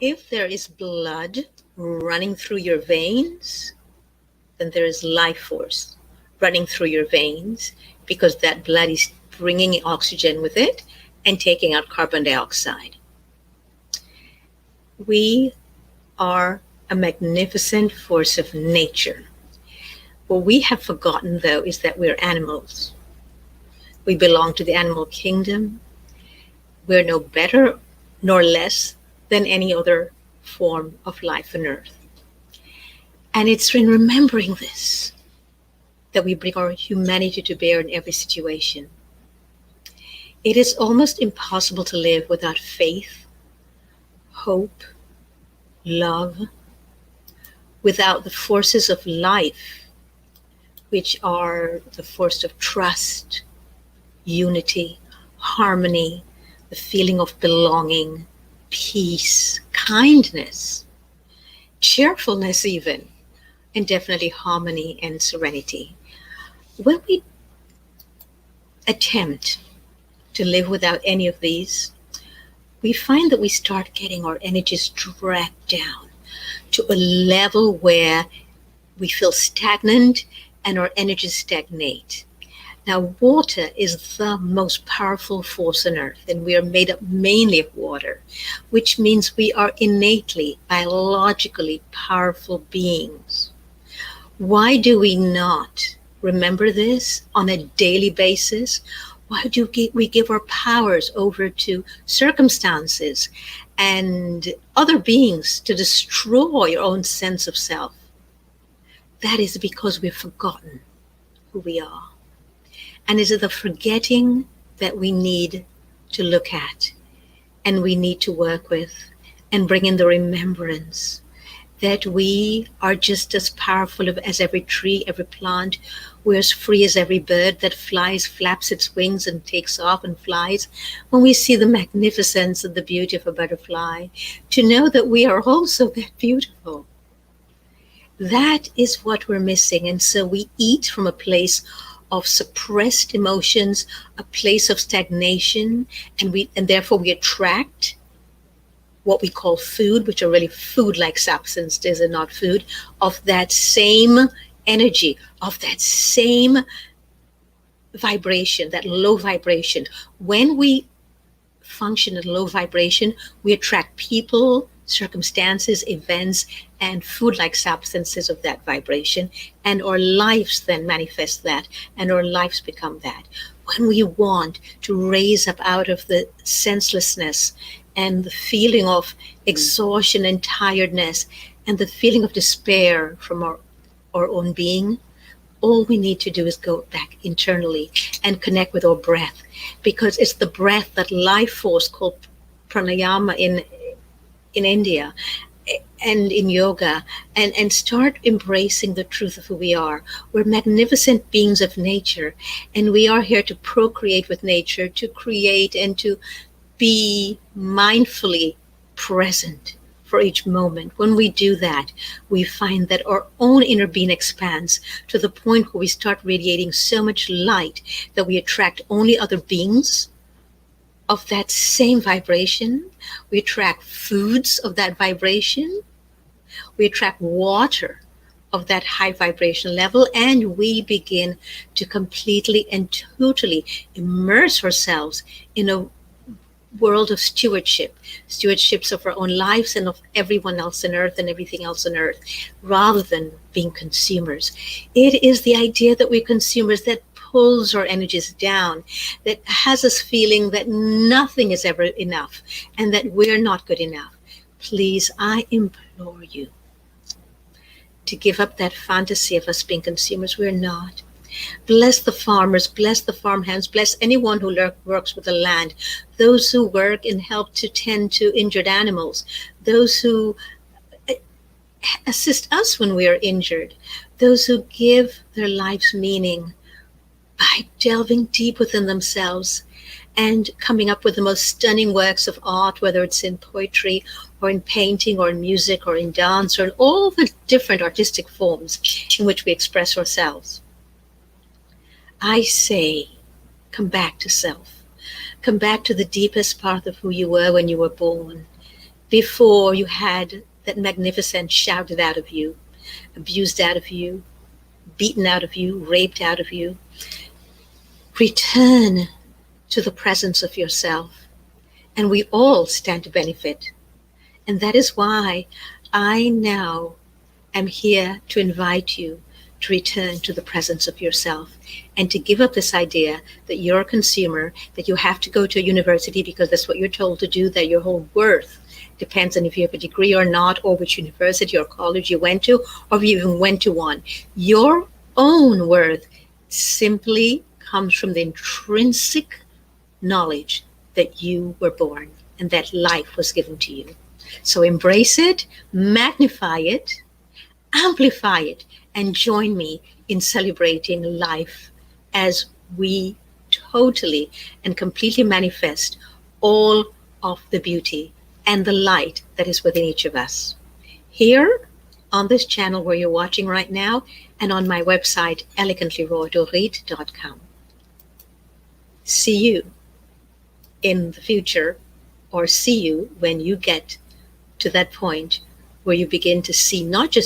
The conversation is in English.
If there is blood running through your veins, then there is life force running through your veins because that blood is bringing oxygen with it and taking out carbon dioxide. We are a magnificent force of nature. What we have forgotten, though, is that we're animals. We belong to the animal kingdom. We're no better nor less than any other form of life on earth. And it's in remembering this that we bring our humanity to bear in every situation. It is almost impossible to live without faith, hope, love, without the forces of life, which are the force of trust, unity, harmony, the feeling of belonging, peace, kindness, cheerfulness, even, and definitely harmony and serenity. When we attempt to live without any of these, we find that we start getting our energies dragged down to a level where we feel stagnant and our energies stagnate. Now, water is the most powerful force on earth, and we are made up mainly of water, which means we are innately, biologically powerful beings. Why do we not remember this on a daily basis? Why do we give our powers over to circumstances and other beings to destroy our own sense of self? That is because we've forgotten who we are. And is it the forgetting that we need to look at and we need to work with and bring in the remembrance that we are just as powerful as every tree, every plant. We're as free as every bird that flies, flaps its wings and takes off and flies. When we see the magnificence and the beauty of a butterfly, to know that we are also that beautiful. That is what we're missing. And so we eat from a place of suppressed emotions, a place of stagnation, and therefore we attract what we call food, which are really food-like substances and not food, of that same energy, of that same vibration, that low vibration. When we function at low vibration, we attract people, circumstances, events, and food-like substances of that vibration, and our lives then manifest that, and our lives become that. When we want to raise up out of the senselessness and the feeling of exhaustion and tiredness and the feeling of despair from our own being, all we need to do is go back internally and connect with our breath, because it's the breath, that life force called pranayama in India and in yoga, and start embracing the truth of who we are. We're magnificent beings of nature, and we are here to procreate with nature, to create and to be mindfully present for each moment. When we do that, we find that our own inner being expands to the point where we start radiating so much light that we attract only other beings of that same vibration. We attract foods of that vibration. We attract water of that high vibration level, and we begin to completely and totally immerse ourselves in a world of stewardships of our own lives and of everyone else on earth and everything else on earth, rather than being consumers. It is the idea that we're consumers that pulls our energies down, that has us feeling that nothing is ever enough and that we're not good enough. Please, I implore you to give up that fantasy of us being consumers. We're not. Bless the farmers, bless the farmhands, bless anyone who works with the land, those who work and help to tend to injured animals, those who assist us when we are injured, those who give their lives meaning by delving deep within themselves and coming up with the most stunning works of art, whether it's in poetry or in painting or in music or in dance or in all the different artistic forms in which we express ourselves. I say, come back to self. Come back to the deepest part of who you were when you were born. before you had that magnificence shouted out of you, abused out of you, beaten out of you, raped out of you. Return to the presence of yourself, and we all stand to benefit. And that is why I now am here to invite you to return to the presence of yourself and to give up this idea that you're a consumer, that you have to go to a university because that's what you're told to do, that your whole worth depends on if you have a degree or not, or which university or college you went to, or if you even went to one. Your own worth simply comes from the intrinsic knowledge that you were born and that life was given to you. So embrace it, magnify it, amplify it, and join me in celebrating life as we totally and completely manifest all of the beauty and the light that is within each of us. Here on this channel where you're watching right now, and on my website, elegantlyrawdorit.com. See you in the future, or see you when you get to that point where you begin to see not just